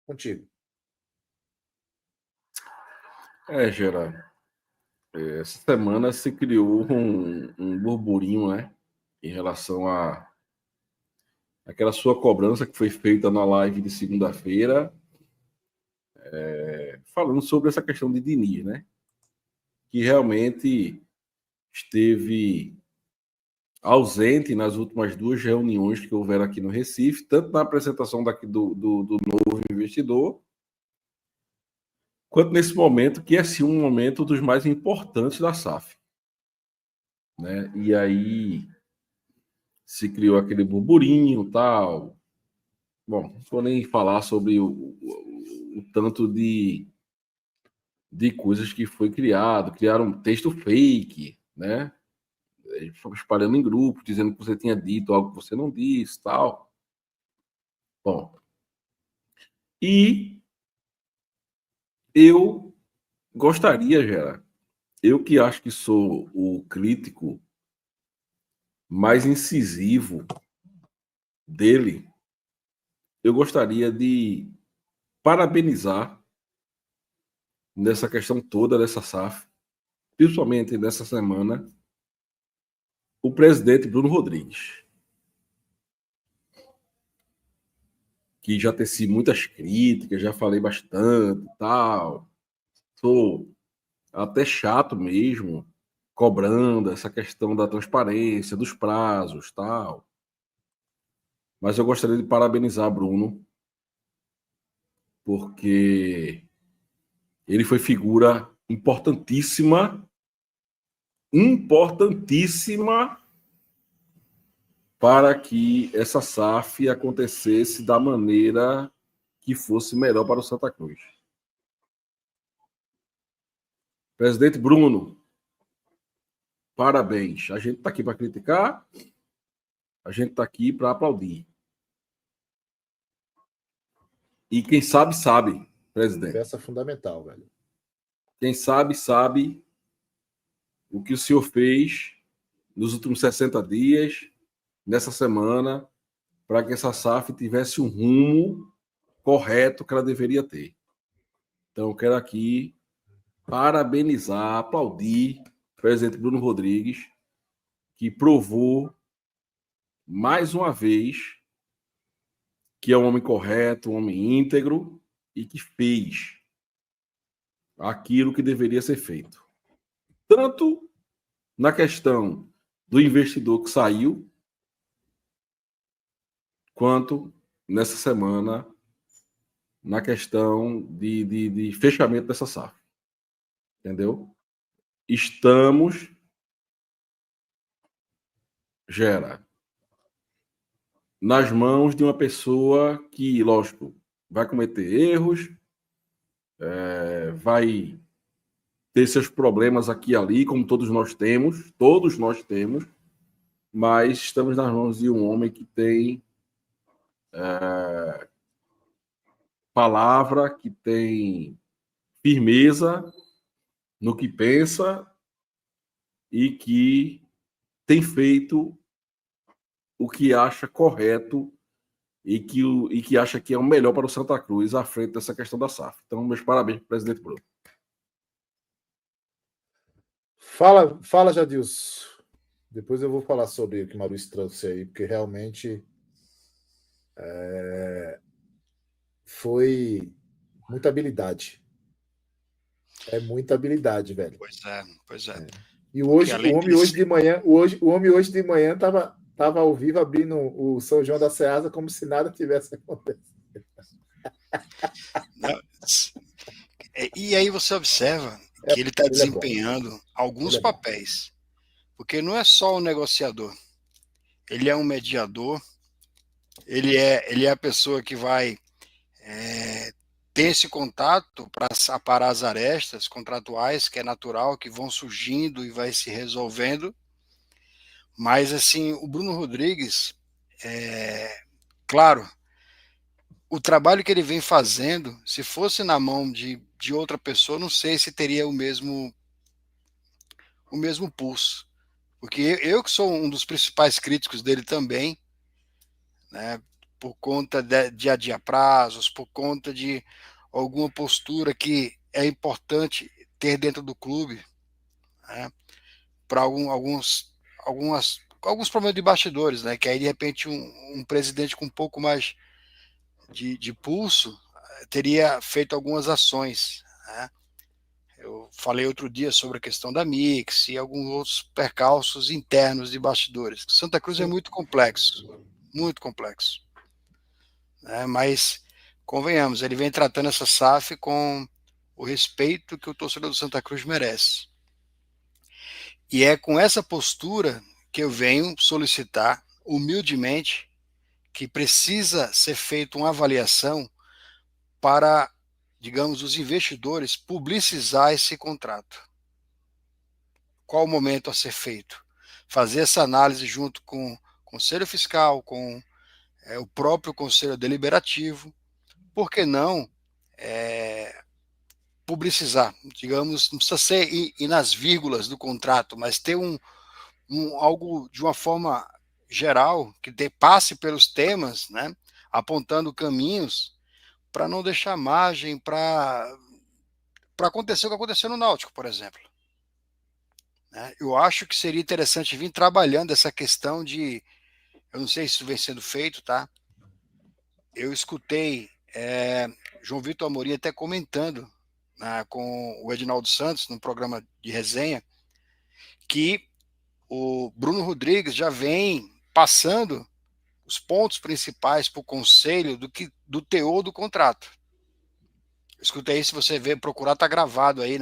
Contigo. Gerard, essa semana se criou um burburinho, né, em relação àquela sua cobrança que foi feita na live de segunda-feira, falando sobre essa questão de Diniz, né, que realmente esteve ausente nas últimas duas reuniões que houveram aqui no Recife, tanto na apresentação daqui do novo investidor, quanto nesse momento, que é sim um momento dos mais importantes da SAF. Né? E aí se criou aquele burburinho tal. Bom, não vou nem falar sobre o tanto de coisas que foi criado. Criaram um texto fake, né? Espalhando em grupo, dizendo que você tinha dito algo que você não disse, tal. Bom, e eu gostaria, Gera, eu que acho que sou o crítico mais incisivo dele, eu gostaria de parabenizar nessa questão toda dessa SAF, principalmente nessa semana, o presidente Bruno Rodrigues, que já teci muitas críticas, já falei bastante e tal. Sou até chato mesmo, cobrando essa questão da transparência, dos prazos tal. Mas eu gostaria de parabenizar Bruno, porque ele foi figura importantíssima para que essa SAF acontecesse da maneira que fosse melhor para o Santa Cruz. Presidente Bruno, parabéns. A gente está aqui para criticar, a gente está aqui para aplaudir. E quem sabe, sabe, presidente. Peça fundamental, velho. Quem sabe, sabe o que o senhor fez nos últimos 60 dias, nessa semana, para que essa SAF tivesse um rumo correto que ela deveria ter. Então, eu quero aqui parabenizar, aplaudir o presidente Bruno Rodrigues, que provou mais uma vez que é um homem correto, um homem íntegro e que fez aquilo que deveria ser feito. Tanto na questão do investidor que saiu, quanto nessa semana na questão de fechamento dessa SAF. Entendeu? Estamos, Gera, nas mãos de uma pessoa que, lógico, vai cometer erros, vai ter seus problemas aqui e ali, como todos nós temos, mas estamos nas mãos de um homem que tem palavra, que tem firmeza no que pensa e que tem feito o que acha correto e que acha que é o melhor para o Santa Cruz à frente dessa questão da SAF. Então, meus parabéns para o presidente Bruno. Fala, Jadilson. Depois eu vou falar sobre o que o Maurício trouxe aí, porque realmente foi muita habilidade. É muita habilidade, velho. Pois é. E o homem hoje de manhã estava ao vivo abrindo o São João da Ceasa como se nada tivesse acontecido. E aí você observa que ele está desempenhando alguns papéis, porque não é só um negociador, ele é um mediador, ele é a pessoa que vai ter esse contato para aparar as arestas contratuais, que é natural, que vão surgindo e vai se resolvendo. Mas, assim, o Bruno Rodrigues, claro, o trabalho que ele vem fazendo, se fosse na mão de outra pessoa, não sei se teria o mesmo pulso. Porque eu que sou um dos principais críticos dele também, né, por conta de adiar prazos, por conta de alguma postura que é importante ter dentro do clube, né? Para alguns problemas de bastidores, né? Que aí, de repente, um presidente com um pouco mais de pulso teria feito algumas ações, né? Eu falei outro dia sobre a questão da Mix e alguns outros percalços internos de bastidores. Santa Cruz é muito complexo, né? Mas, convenhamos, ele vem tratando essa SAF com o respeito que o torcedor do Santa Cruz merece. E é com essa postura que eu venho solicitar, humildemente, que precisa ser feita uma avaliação para, digamos, os investidores publicizar esse contrato. Qual o momento a ser feito? Fazer essa análise junto com o Conselho Fiscal, com o próprio Conselho Deliberativo. Por que não publicizar? Digamos, não precisa ser ir nas vírgulas do contrato, mas ter algo de uma forma geral, que passe pelos temas, né, apontando caminhos para não deixar margem para acontecer o que aconteceu no Náutico, por exemplo. Né? Eu acho que seria interessante vir trabalhando essa questão de, eu não sei se isso vem sendo feito, tá? Eu escutei João Vitor Amorim até comentando, né, com o Edinaldo Santos, no programa de resenha, que o Bruno Rodrigues já vem passando os pontos principais para o conselho do teor do contrato. Escutei aí, se você procurar, está gravado aí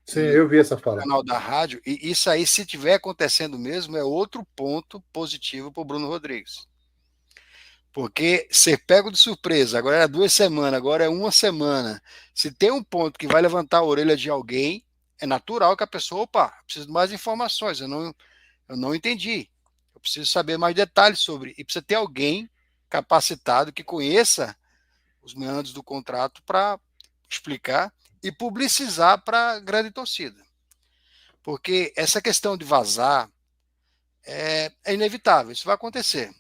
Sim, eu vi essa fala. No canal da rádio. E isso aí, se tiver acontecendo mesmo, é outro ponto positivo para o Bruno Rodrigues. Porque ser pego de surpresa, agora era 2 semanas, agora é 1 semana. Se tem um ponto que vai levantar a orelha de alguém, é natural que a pessoa, preciso de mais informações, eu não entendi. Eu preciso saber mais detalhes sobre. E precisa ter alguém capacitado que conheça os meandros do contrato para explicar e publicizar para a grande torcida. Porque essa questão de vazar é inevitável, isso vai acontecer.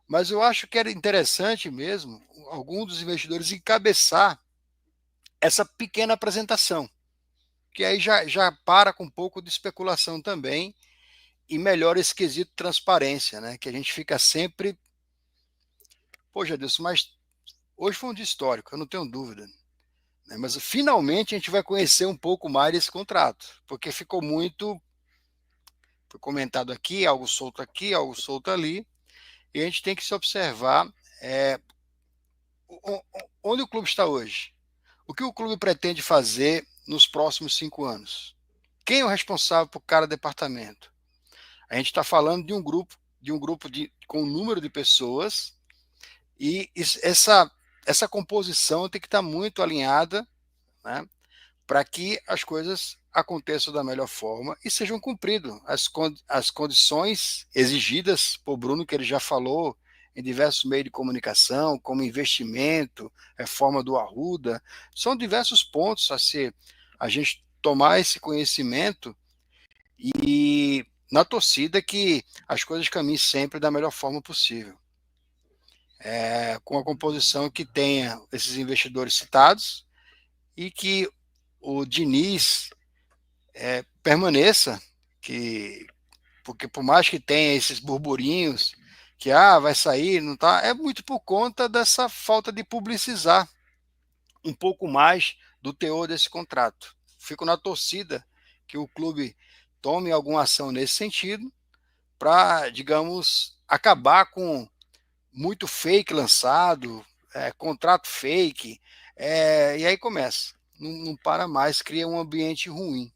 Mas eu acho que era interessante mesmo algum dos investidores encabeçar essa pequena apresentação, que aí já para com um pouco de especulação também e melhora esse quesito de transparência, né? Que a gente fica sempre... Poxa, Deus, mas hoje foi um dia histórico, eu não tenho dúvida. Né? Mas finalmente a gente vai conhecer um pouco mais desse contrato, porque ficou muito... Foi comentado aqui, algo solto ali, e a gente tem que se observar onde o clube está hoje. O que o clube pretende fazer nos próximos 5 anos? Quem é o responsável por cada departamento? A gente está falando de um grupo com um número de pessoas, e essa composição tem que estar muito alinhada, né, para que as coisas aconteçam da melhor forma e sejam cumpridas as condições exigidas por Bruno, que ele já falou em diversos meios de comunicação, como investimento, reforma do Arruda. São diversos pontos a gente tomar esse conhecimento e na torcida que as coisas caminhem sempre da melhor forma possível. Com a composição que tenha esses investidores citados e que o Diniz permaneça, porque por mais que tenha esses burburinhos que vai sair, não tá, é muito por conta dessa falta de publicizar um pouco mais do teor desse contrato. Fico na torcida que o clube tome alguma ação nesse sentido para, digamos, acabar com muito fake lançado, contrato fake, e aí começa. Não para mais, cria um ambiente ruim.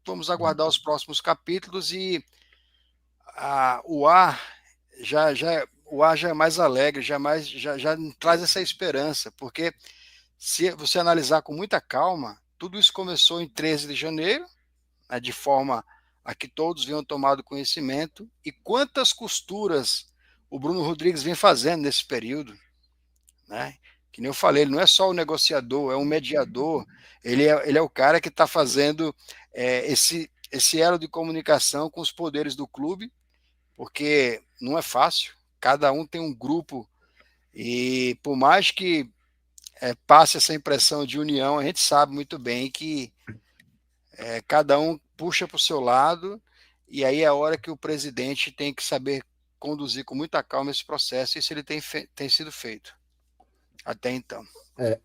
Vamos aguardar os próximos capítulos e o ar já é mais alegre, já traz essa esperança, porque se você analisar com muita calma, tudo isso começou em 13 de janeiro, né, de forma a que todos venham tomado conhecimento, e quantas costuras o Bruno Rodrigues vem fazendo nesse período, né? Que nem eu falei, ele não é só o negociador, é um mediador, ele é o cara que está fazendo esse elo de comunicação com os poderes do clube, porque não é fácil, Cada um tem um grupo, e por mais que passe essa impressão de união, a gente sabe muito bem que cada um puxa para o seu lado, e aí é a hora que o presidente tem que saber conduzir com muita calma esse processo, e isso ele tem sido feito até então.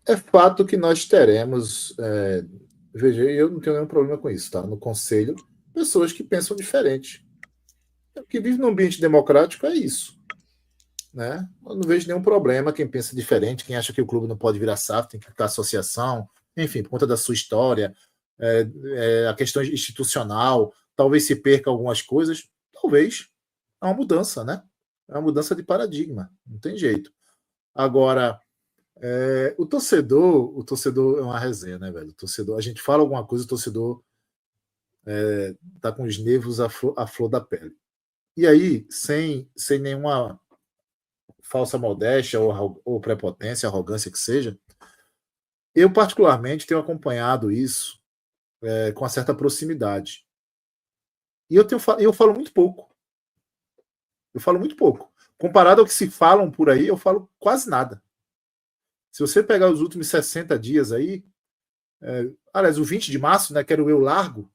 É fato que nós teremos, veja, eu não tenho nenhum problema com isso, tá? No Conselho, pessoas que pensam diferente. O que vive num ambiente democrático é isso, né? Eu não vejo nenhum problema quem pensa diferente, quem acha que o clube não pode virar SAF, tem que ficar associação, enfim, por conta da sua história, a questão institucional, talvez se perca algumas coisas, talvez. É uma mudança, né? É uma mudança de paradigma, não tem jeito. Agora, o torcedor é uma resenha, né, velho? O torcedor, a gente fala alguma coisa, o torcedor tá com os nervos à flor da pele. E aí, sem nenhuma falsa modéstia ou prepotência, arrogância que seja, eu particularmente tenho acompanhado isso com uma certa proximidade. E eu falo muito pouco. Eu falo muito pouco. Comparado ao que se falam por aí, eu falo quase nada. Se você pegar os últimos 60 dias aí, aliás, o 20 de março, né, que era o Eu Largo,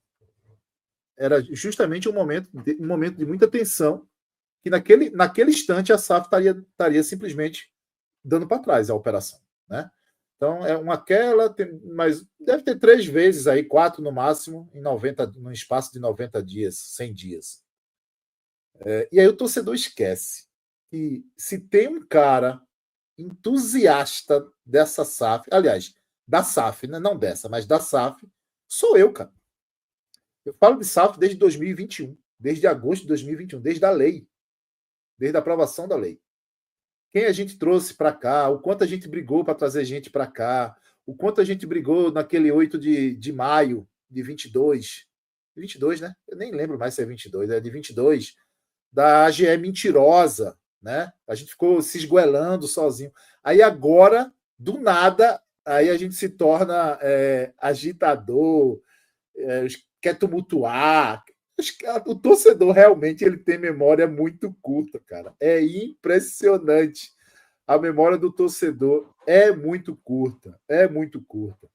era justamente um momento de muita tensão, que naquele instante a SAF estaria simplesmente dando para trás a operação, né? Então, é uma queda, mas deve ter 3 vezes aí, 4 no máximo, no espaço de 90 dias, 100 dias. E aí o torcedor esquece que se tem um cara entusiasta dessa SAF, aliás, da SAF, né? Não dessa, mas da SAF, sou eu, cara. Eu falo de SAF desde 2021, desde agosto de 2021, desde a lei, desde a aprovação da lei. Quem a gente trouxe para cá, o quanto a gente brigou para trazer gente para cá, o quanto a gente brigou naquele 8 de maio de 22, 22, né? Eu nem lembro mais se é 22, é de 22, da AGE mentirosa, né? A gente ficou se esgoelando sozinho. Aí agora, do nada, aí a gente se torna agitador, quer tumultuar. O torcedor realmente ele tem memória muito curta, cara. É impressionante. A memória do torcedor é muito curta. É muito curta.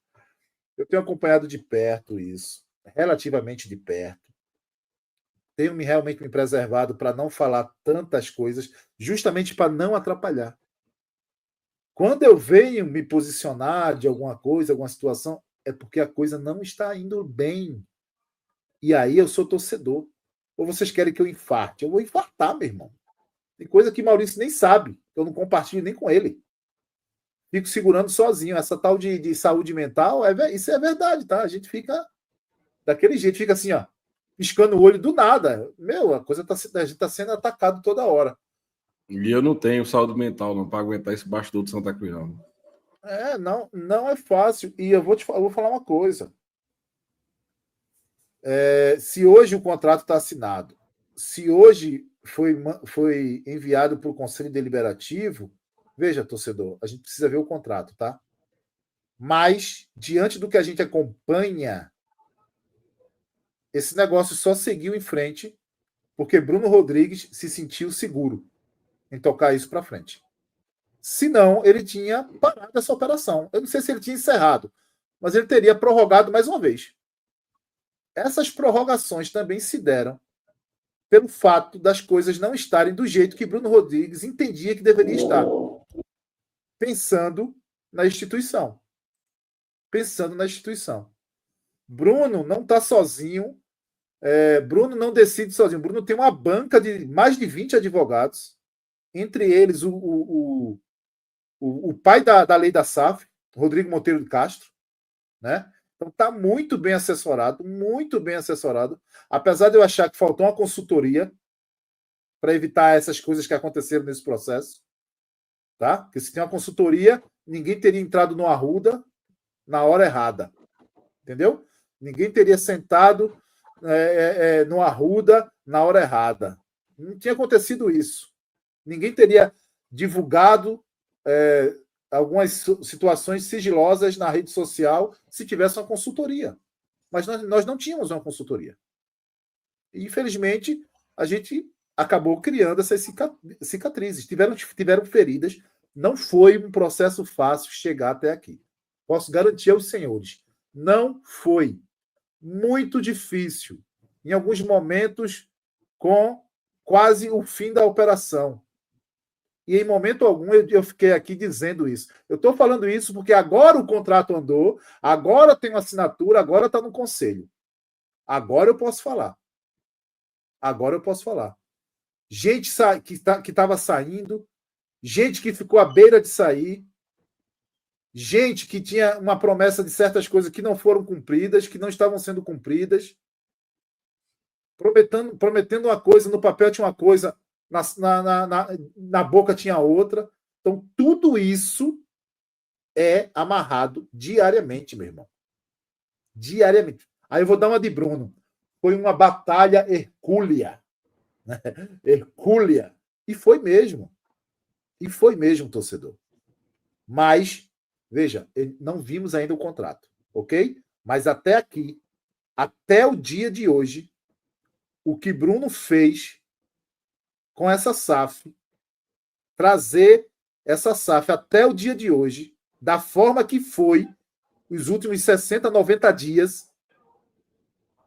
Eu tenho acompanhado de perto isso, relativamente de perto. Tenho realmente me preservado para não falar tantas coisas, justamente para não atrapalhar. Quando eu venho me posicionar de alguma coisa, alguma situação, é porque a coisa não está indo bem. E aí eu sou torcedor. Ou vocês querem que eu infarte? Eu vou infartar, meu irmão. Tem coisa que Maurício nem sabe. Eu não compartilho nem com ele. Fico segurando sozinho. Essa tal de saúde mental, isso é verdade, tá? A gente fica daquele jeito, fica assim, ó, piscando o olho do nada. Meu, a gente está sendo atacado toda hora. E eu não tenho saúde mental não para aguentar esse bastidor de Santa Cruz, não. Não é fácil. E eu vou falar uma coisa. Se hoje o contrato está assinado, se hoje foi enviado para o Conselho Deliberativo, veja, torcedor, a gente precisa ver o contrato, tá? Mas, diante do que a gente acompanha, esse negócio só seguiu em frente porque Bruno Rodrigues se sentiu seguro em tocar isso para frente. Senão, ele tinha parado essa operação. Eu não sei se ele tinha encerrado, mas ele teria prorrogado mais uma vez. Essas prorrogações também se deram pelo fato das coisas não estarem do jeito que Bruno Rodrigues entendia que deveria estar. Pensando na instituição. Bruno não está sozinho. Bruno não decide sozinho. Bruno tem uma banca de mais de 20 advogados, entre eles o pai da lei da SAF, Rodrigo Monteiro de Castro, né? Então está muito bem assessorado, apesar de eu achar que faltou uma consultoria para evitar essas coisas que aconteceram nesse processo, tá? Porque se tem uma consultoria, ninguém teria entrado no Arruda na hora errada, entendeu? Ninguém teria sentado no Arruda na hora errada. Não tinha acontecido isso. Ninguém teria divulgado algumas situações sigilosas na rede social se tivesse uma consultoria. Mas nós não tínhamos uma consultoria. E, infelizmente, a gente acabou criando essas cicatrizes. Tiveram feridas. Não foi um processo fácil chegar até aqui. Posso garantir aos senhores, não foi. Muito difícil. Em alguns momentos, com quase o fim da operação. E em momento algum eu fiquei aqui dizendo isso. Eu estou falando isso porque agora o contrato andou, agora tem uma assinatura, agora está no conselho. Agora eu posso falar. Agora eu posso falar. Gente que estava saindo, gente que ficou à beira de sair, gente que tinha uma promessa de certas coisas que não foram cumpridas, que não estavam sendo cumpridas, prometendo uma coisa, no papel tinha uma coisa, na boca tinha outra. Então, tudo isso é amarrado diariamente, meu irmão. Diariamente. Aí eu vou dar uma de Bruno. Foi uma batalha hercúlea. Né? Hercúlea. E foi mesmo. E foi mesmo, torcedor. Mas, veja, não vimos ainda o contrato, ok? Mas até aqui, até o dia de hoje, o que Bruno fez com essa SAF, trazer essa SAF até o dia de hoje, da forma que foi, os últimos 60, 90 dias,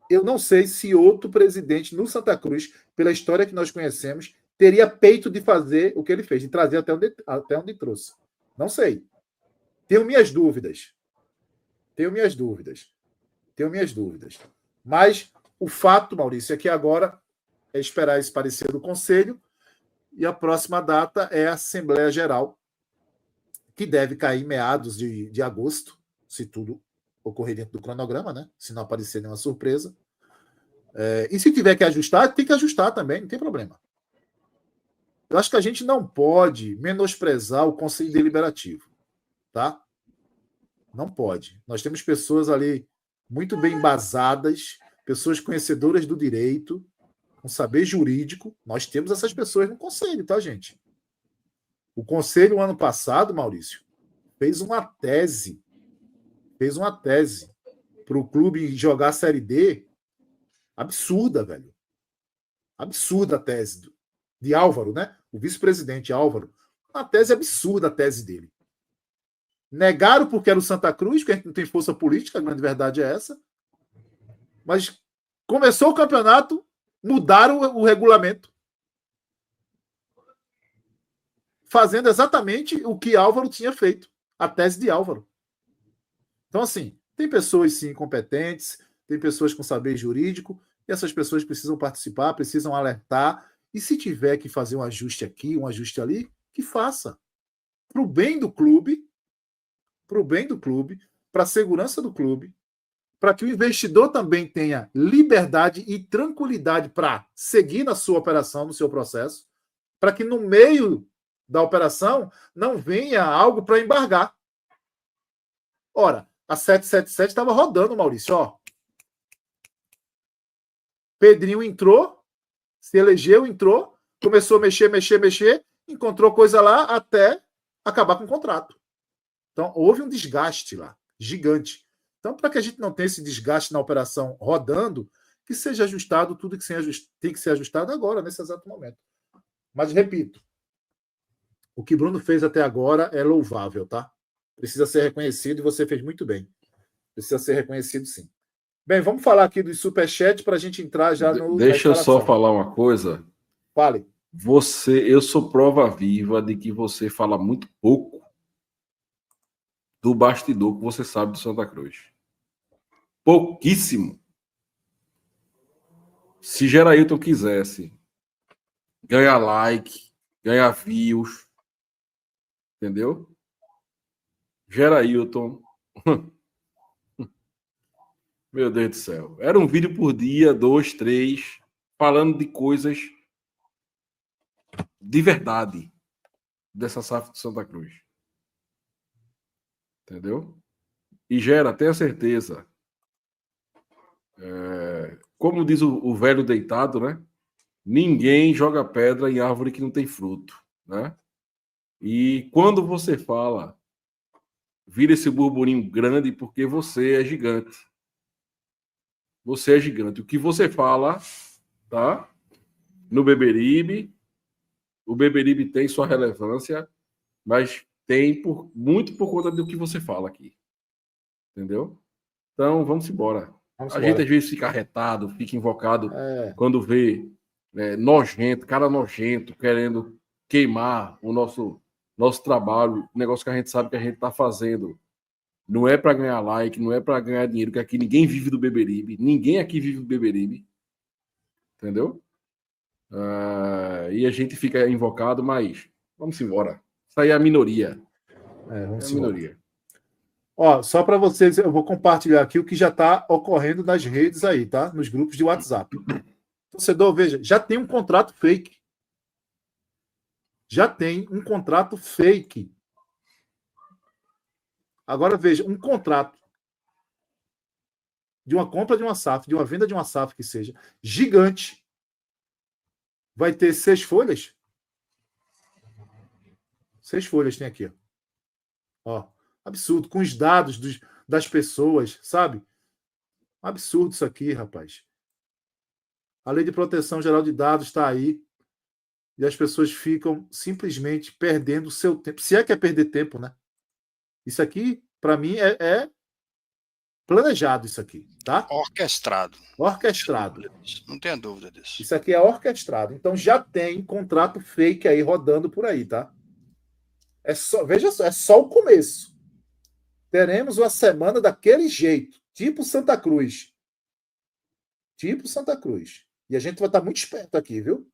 eu não sei se outro presidente no Santa Cruz, pela história que nós conhecemos, teria peito de fazer o que ele fez, de trazer até onde trouxe. Não sei. Tenho minhas dúvidas. Mas o fato, Maurício, é que agora é esperar esse parecer do Conselho e a próxima data é a Assembleia Geral, que deve cair em meados de agosto, se tudo ocorrer dentro do cronograma, né? Se não aparecer nenhuma surpresa. E se tiver que ajustar, tem que ajustar também, não tem problema. Eu acho que a gente não pode menosprezar o Conselho Deliberativo, tá? Não pode. Nós temos pessoas ali muito bem embasadas, pessoas conhecedoras do direito, com saber jurídico. Nós temos essas pessoas no Conselho, tá, gente? O Conselho, ano passado, Maurício, fez uma tese para o clube jogar a Série D absurda, velho. Absurda a tese de Álvaro, né? O vice-presidente Álvaro. Uma tese absurda a tese dele. Negaram porque era o Santa Cruz, porque a gente não tem força política, a grande verdade é essa. Mas começou o campeonato, mudaram o regulamento. Fazendo exatamente o que Álvaro tinha feito. A tese de Álvaro. Então, assim, tem pessoas, sim, competentes, tem pessoas com saber jurídico, e essas pessoas precisam participar, precisam alertar, e se tiver que fazer um ajuste aqui, um ajuste ali, que faça. Para o bem do clube, para a segurança do clube, para que o investidor também tenha liberdade e tranquilidade para seguir na sua operação, no seu processo, para que no meio da operação não venha algo para embargar. Ora, a 777 estava rodando, Maurício, ó. Pedrinho entrou, se elegeu, entrou, começou a mexer, encontrou coisa lá até acabar com o contrato. Então, houve um desgaste lá, gigante. Então, para que a gente não tenha esse desgaste na operação rodando, que seja ajustado tudo que tem que ser ajustado agora, nesse exato momento. Mas, repito, o que Bruno fez até agora é louvável, tá? Precisa ser reconhecido e você fez muito bem. Precisa ser reconhecido, sim. Bem, vamos falar aqui do superchat para a gente entrar já no. Deixa eu só falar uma coisa. Fale. Eu sou prova viva de que você fala muito pouco do bastidor que você sabe do Santa Cruz. Pouquíssimo. Se Gerailton quisesse ganhar like, ganhar views, entendeu? Gerailton. Meu Deus do céu. Era um vídeo por dia, 2, 3, falando de coisas de verdade dessa SAF de Santa Cruz. Entendeu? E Gera, tenha certeza. Como diz o velho deitado, né? Ninguém joga pedra em árvore que não tem fruto, né? E quando você fala, vira esse burburinho grande porque você é gigante. Você é gigante. O que você fala, tá? no Beberibe. O Beberibe tem sua relevância, mas tem muito por conta do que você fala aqui. Entendeu? Então, vamos embora. Gente às vezes fica arretado, fica invocado quando vê cara nojento, querendo queimar o nosso trabalho, negócio que a gente sabe que a gente está fazendo. Não é para ganhar like, não é para ganhar dinheiro, que aqui ninguém vive do Beberibe. Ninguém aqui vive do Beberibe. Entendeu? E a gente fica invocado, mas vamos embora. Isso aí é a minoria. Vamos minoria. Ó, só para vocês, eu vou compartilhar aqui o que já está ocorrendo nas redes aí, tá? Nos grupos de WhatsApp. Torcedor, veja, já tem um contrato fake. Já tem um contrato fake. Agora veja, um contrato de uma compra de uma SAF, de uma venda de uma SAF que seja gigante, vai ter 6 folhas? 6 folhas tem aqui. Ó, absurdo, com os dados das pessoas, sabe? Absurdo isso aqui, rapaz. A Lei de Proteção Geral de Dados está aí e as pessoas ficam simplesmente perdendo o seu tempo. Se é que é perder tempo, né? Isso aqui, para mim, é planejado isso aqui, tá? Orquestrado. Não tenha dúvida disso. Isso aqui é orquestrado. Então já tem contrato fake aí rodando por aí, tá? Veja só, é só o começo. Teremos uma semana daquele jeito, tipo Santa Cruz. E a gente vai estar muito esperto aqui, viu?